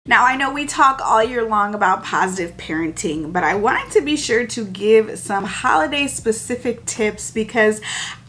Now, I know we talk all year long about positive parenting, but I wanted to be sure to give some holiday specific tips because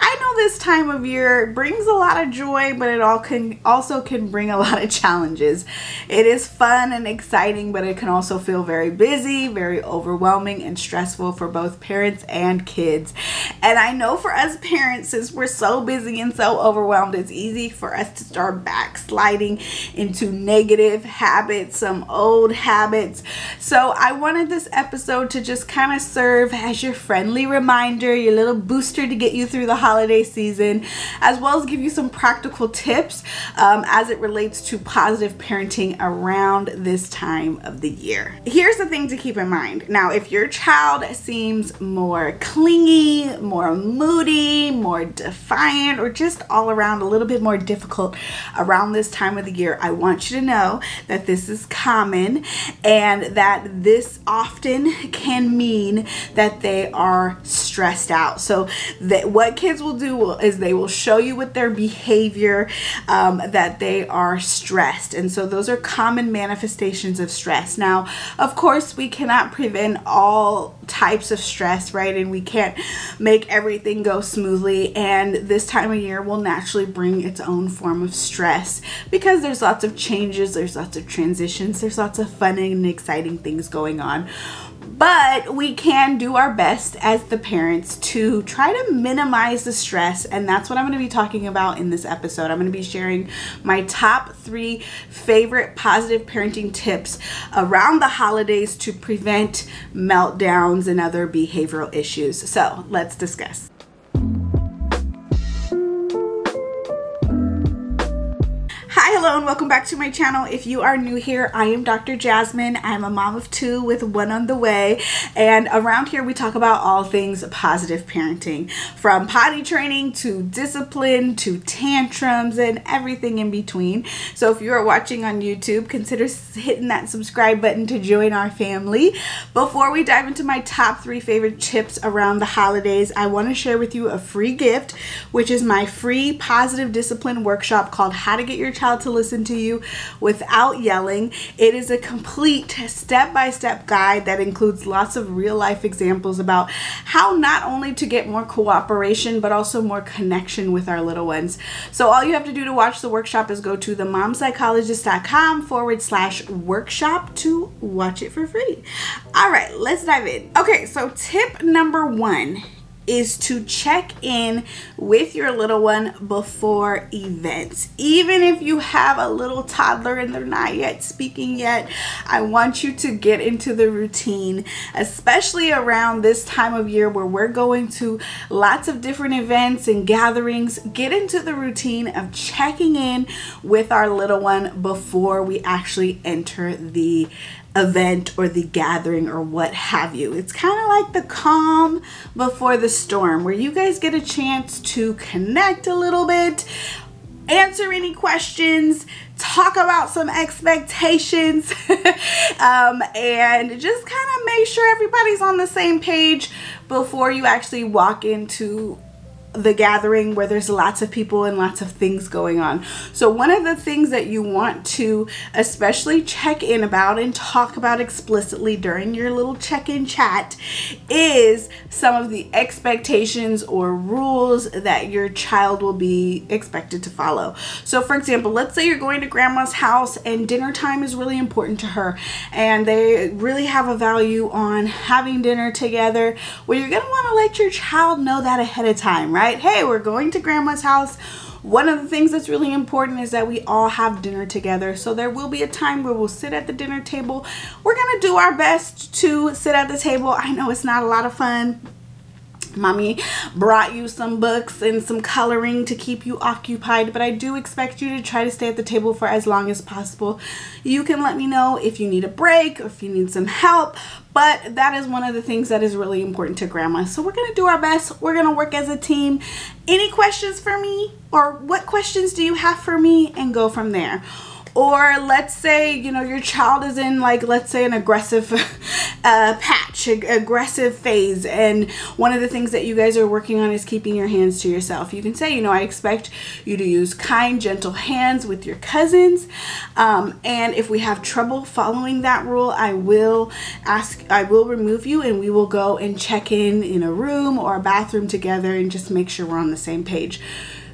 I know this time of year brings a lot of joy, but it also can bring a lot of challenges. It is fun and exciting, but it can also feel very busy, very overwhelming and stressful for both parents and kids. And I know for us parents, since we're so busy and so overwhelmed, it's easy for us to start backsliding into negative habits, some old habits. So I wanted this episode to just kind of serve as your friendly reminder, your little booster to get you through the holiday season, as well as give you some practical tips as it relates to positive parenting around this time of the year. Here's the thing to keep in mind. Now, if your child seems more clingy, more moody, more defiant, or just all around a little bit more difficult around this time of the year, I want you to know that this is common and that this often can mean that they are stressed out. So what kids will do is they will show you with their behavior that they are stressed, and so those are common manifestations of stress. Now, of course, we cannot prevent all types of stress, right? And we can't make everything go smoothly, and this time of year will naturally bring its own form of stress because there's lots of changes, there's lots of transitions, there's lots of fun and exciting things going on. But we can do our best as the parents to try to minimize the stress, and that's what I'm going to be talking about in this episode. I'm going to be sharing my top 3 favorite positive parenting tips around the holidays to prevent meltdowns and other behavioral issues. So let's discuss. Hi, hello, and welcome back to my channel. If you are new here, I am Dr. Jasmine. I'm a mom of 2 with 1 on the way, and around here we talk about all things positive parenting, from potty training to discipline to tantrums and everything in between. So if you are watching on YouTube, consider hitting that subscribe button to join our family. Before we dive into my top 3 favorite tips around the holidays, I want to share with you a free gift, which is my free positive discipline workshop called How to Get Your Child to Listen to You Without Yelling. It is a complete step-by-step guide that includes lots of real-life examples about how not only to get more cooperation but also more connection with our little ones. So all you have to do to watch the workshop is go to themomspsychologist.com/workshop to watch it for free. All right, let's dive in. Okay, so tip number 1 is to check in with your little one before events. Even if you have a little toddler and they're not yet speaking yet, I want you to get into the routine, especially around this time of year where we're going to lots of different events and gatherings. Get into the routine of checking in with our little one before we actually enter the event or the gathering or what have you. It's kind of like the calm before the storm, where you guys get a chance to connect a little bit, answer any questions, talk about some expectations, and just kind of make sure everybody's on the same page before you actually walk into the gathering where there's lots of people and lots of things going on. So one of the things that you want to especially check in about and talk about explicitly during your little check-in chat is some of the expectations or rules that your child will be expected to follow. So for example, let's say you're going to grandma's house and dinner time is really important to her and they really have a value on having dinner together. Well, you're going to want to let your child know that ahead of time, right? Hey, we're going to grandma's house. One of the things that's really important is that we all have dinner together. So there will be a time where we'll sit at the dinner table. We're going to do our best to sit at the table. I know it's not a lot of fun. Mommy brought you some books and some coloring to keep you occupied, but I do expect you to try to stay at the table for as long as possible. You can let me know if you need a break or if you need some help, but that is one of the things that is really important to grandma. So we're going to do our best. We're going to work as a team. Any questions for me, or what questions do you have for me, and go from there. Or let's say, you know, your child is in, like, let's say an aggressive aggressive phase, and one of the things that you guys are working on is keeping your hands to yourself. You can say, you know, I expect you to use kind, gentle hands with your cousins, and if we have trouble following that rule, I will remove you, and we will go and check in a room or a bathroom together and just make sure we're on the same page.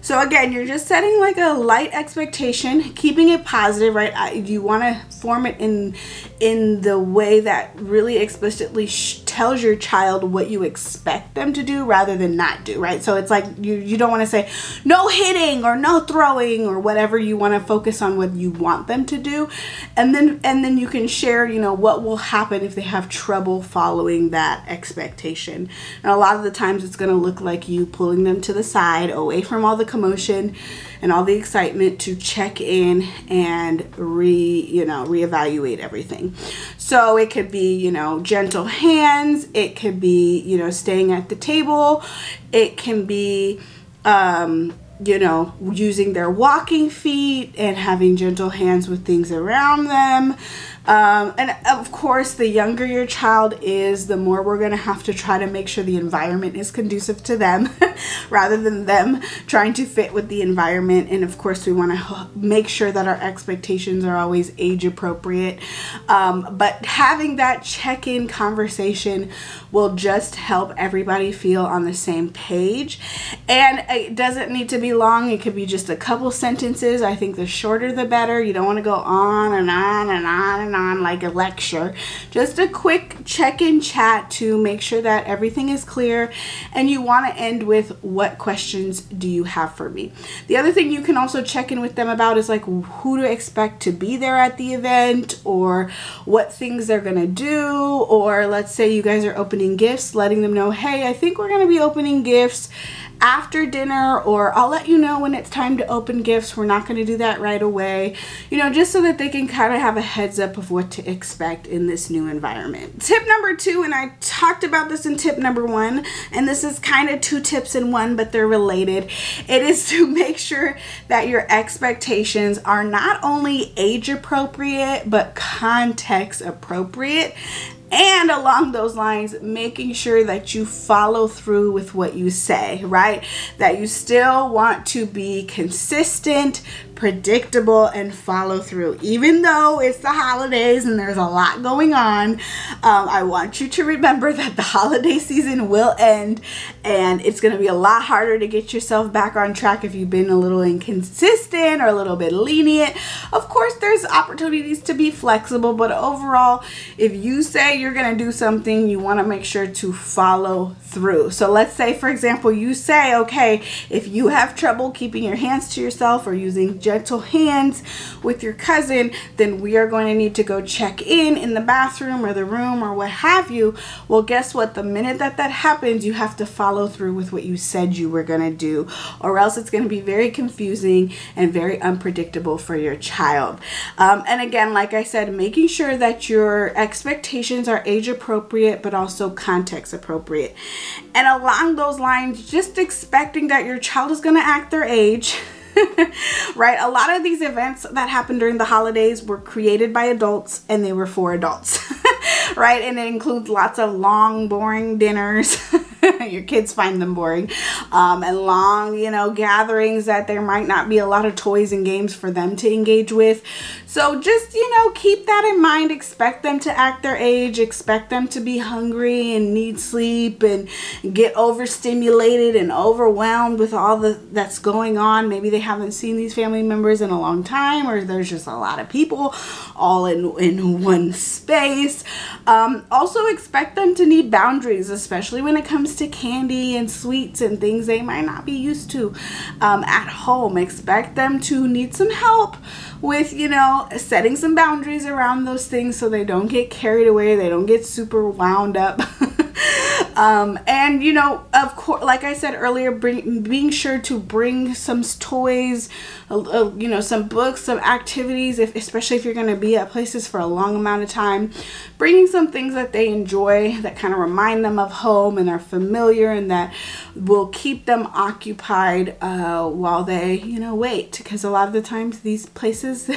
So again, you're just setting like a light expectation, keeping it positive, right? You want to form it in the way that really explicitly tells your child what you expect them to do rather than not do, right? So it's like you don't want to say no hitting or no throwing or whatever. You want to focus on what you want them to do, and then you can share, you know, what will happen if they have trouble following that expectation. And a lot of the times it's going to look like you pulling them to the side, away from all the commotion and all the excitement, to check in and reevaluate everything. So it could be, you know, gentle hands, it could be, you know, staying at the table, it can be you know, using their walking feet and having gentle hands with things around them. And of course, the younger your child is, the more we're going to have to try to make sure the environment is conducive to them rather than them trying to fit with the environment. And of course, we want to make sure that our expectations are always age appropriate. But having that check-in conversation will just help everybody feel on the same page. And it doesn't need to be long. It could be just a couple sentences. I think the shorter the better. You don't want to go on and on and on and on like a lecture. Just a quick check-in chat to make sure that everything is clear, and you want to end with, what questions do you have for me? The other thing you can also check in with them about is like who to expect to be there at the event, or what things they're gonna do. Or let's say you guys are opening gifts, letting them know, hey, I think we're gonna be opening gifts after dinner, or I'll let you know when it's time to open gifts. We're not going to do that right away, you know, just so that they can kind of have a heads up of what to expect in this new environment. Tip number 2, and I talked about this in tip number 1, and this is kind of 2 tips in one, but they're related. It is to make sure that your expectations are not only age appropriate, but context appropriate. And along those lines, making sure that you follow through with what you say, right? That you still want to be consistent, predictable, and follow through. Even though it's the holidays and there's a lot going on, I want you to remember that the holiday season will end, and it's going to be a lot harder to get yourself back on track if you've been a little inconsistent or a little bit lenient. Of course, there's opportunities to be flexible, but overall, if you say you're going to do something, you want to make sure to follow through. So let's say, for example, you say, okay, if you have trouble keeping your hands to yourself or using gentle hands with your cousin, then we are going to need to go check in the bathroom or the room or what have you. Well, guess what? The minute that happens, you have to follow through with what you said you were going to do, or else it's going to be very confusing and very unpredictable for your child. And again, like I said, making sure that your expectations are age appropriate, but also context appropriate. And along those lines, just expecting that your child is going to act their age. Right? A lot of these events that happen during the holidays were created by adults, and they were for adults. Right? And it includes lots of long, boring dinners. Your kids find them boring. And long, you know, gatherings that there might not be a lot of toys and games for them to engage with. So just, you know, keep that in mind. Expect them to act their age. Expect them to be hungry and need sleep and get overstimulated and overwhelmed with all that's going on. Maybe they haven't seen these family members in a long time, or there's just a lot of people all in one space. Also expect them to need boundaries, especially when it comes to candy and sweets and things they might not be used to at home. Expect them to need some help with, you know, setting some boundaries around those things so they don't get carried away, they don't get super wound up. And you know, of course, like I said earlier, being sure to bring some toys, you know, some books, some activities, especially if you're going to be at places for a long amount of time, bringing some things that they enjoy that kind of remind them of home and are familiar and that will keep them occupied while they, you know, wait, because a lot of the times these places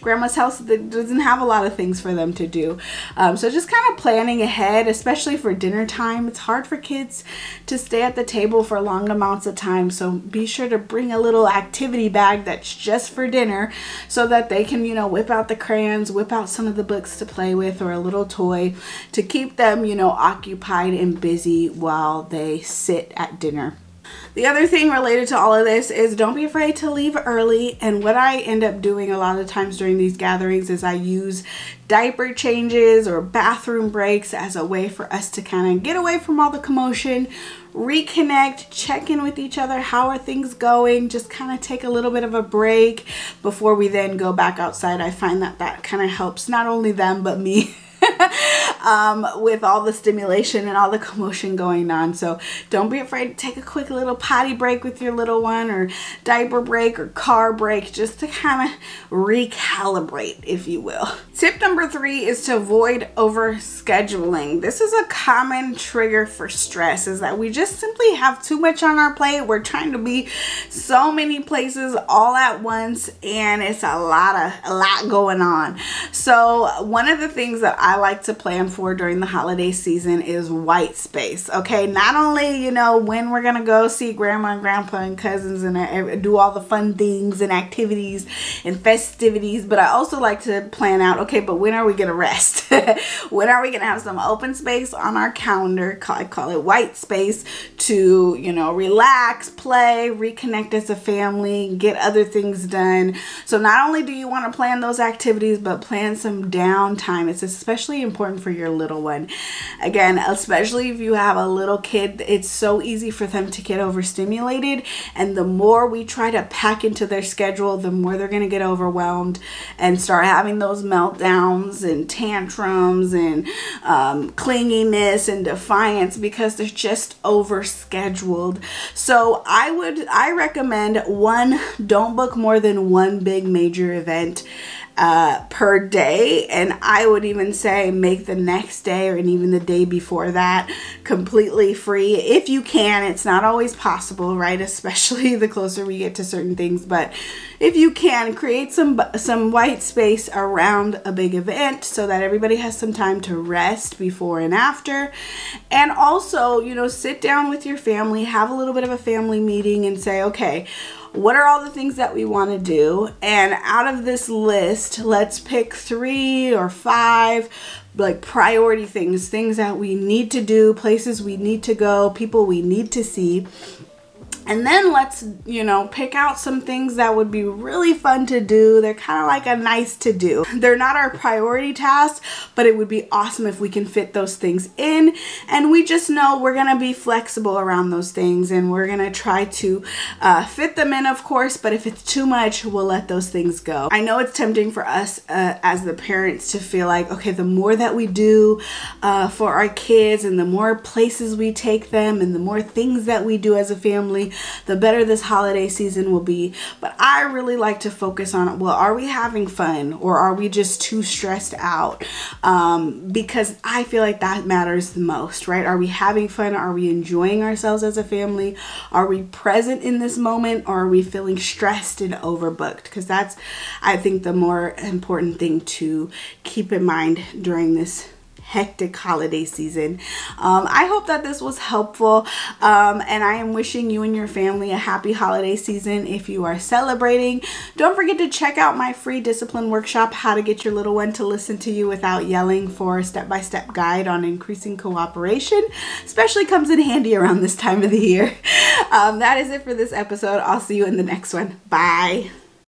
grandma's house doesn't have a lot of things for them to do. So just kind of planning ahead, especially for dinner time. It's hard for kids to stay at the table for long amounts of time, so be sure to bring a little activity bag that's just for dinner so that they can, you know, whip out the crayons, whip out some of the books to play with, or a little toy to keep them, you know, occupied and busy while they sit at dinner. The other thing related to all of this is don't be afraid to leave early. And what I end up doing a lot of times during these gatherings is I use diaper changes or bathroom breaks as a way for us to kind of get away from all the commotion, reconnect, check in with each other. How are things going? Just kind of take a little bit of a break before we then go back outside. I find that that kind of helps not only them but me. With all the stimulation and all the commotion going on. So don't be afraid to take a quick little potty break with your little one, or diaper break or car break, just to kind of recalibrate, if you will. Tip number 3 is to avoid overscheduling. This is a common trigger for stress, is that we just simply have too much on our plate. We're trying to be so many places all at once, and it's a lot going on. So one of the things that I like to plan for during the holiday season is white space. Okay, not only, you know, when we're gonna go see grandma and grandpa and cousins and do all the fun things and activities and festivities, but I also like to plan out, okay, but when are we gonna rest? When are we gonna have some open space on our calendar? I call it white space, to, you know, relax, play, reconnect as a family, get other things done. So not only do you want to plan those activities, but plan some downtime. It's especially important for your little one. Again, especially if you have a little kid, it's so easy for them to get overstimulated, and the more we try to pack into their schedule, the more they're going to get overwhelmed and start having those meltdowns and tantrums and clinginess and defiance, because they're just overscheduled. So I recommend, one, don't book more than one big major event per day, and I would even say make the next day or even the day before that completely free if you can. It's not always possible, right? Especially the closer we get to certain things, but if you can, create some white space around a big event so that everybody has some time to rest before and after. And also, you know, sit down with your family, have a little bit of a family meeting and say, okay, what are all the things that we want to do? And out of this list, let's pick 3 or 5 like priority things that we need to do, places we need to go, people we need to see. And then let's, you know, pick out some things that would be really fun to do. They're kind of like a nice to do. They're not our priority task, but it would be awesome if we can fit those things in. And we just know we're going to be flexible around those things, and we're going to try to fit them in, of course. But if it's too much, we'll let those things go. I know it's tempting for us as the parents to feel like, okay, the more that we do for our kids, and the more places we take them, and the more things that we do as a family, the better this holiday season will be. But I really like to focus on, well, are we having fun, or are we just too stressed out? Because I feel like that matters the most, right? Are we having fun? Are we enjoying ourselves as a family? Are we present in this moment, or are we feeling stressed and overbooked? Because that's, I think, the more important thing to keep in mind during this hectic holiday season. I hope that this was helpful, and I am wishing you and your family a happy holiday season if you are celebrating. Don't forget to check out my free discipline workshop, How to Get Your Little One to Listen to You Without Yelling, for a step-by-step guide on increasing cooperation. Especially comes in handy around this time of the year. That is it for this episode. I'll see you in the next one. Bye.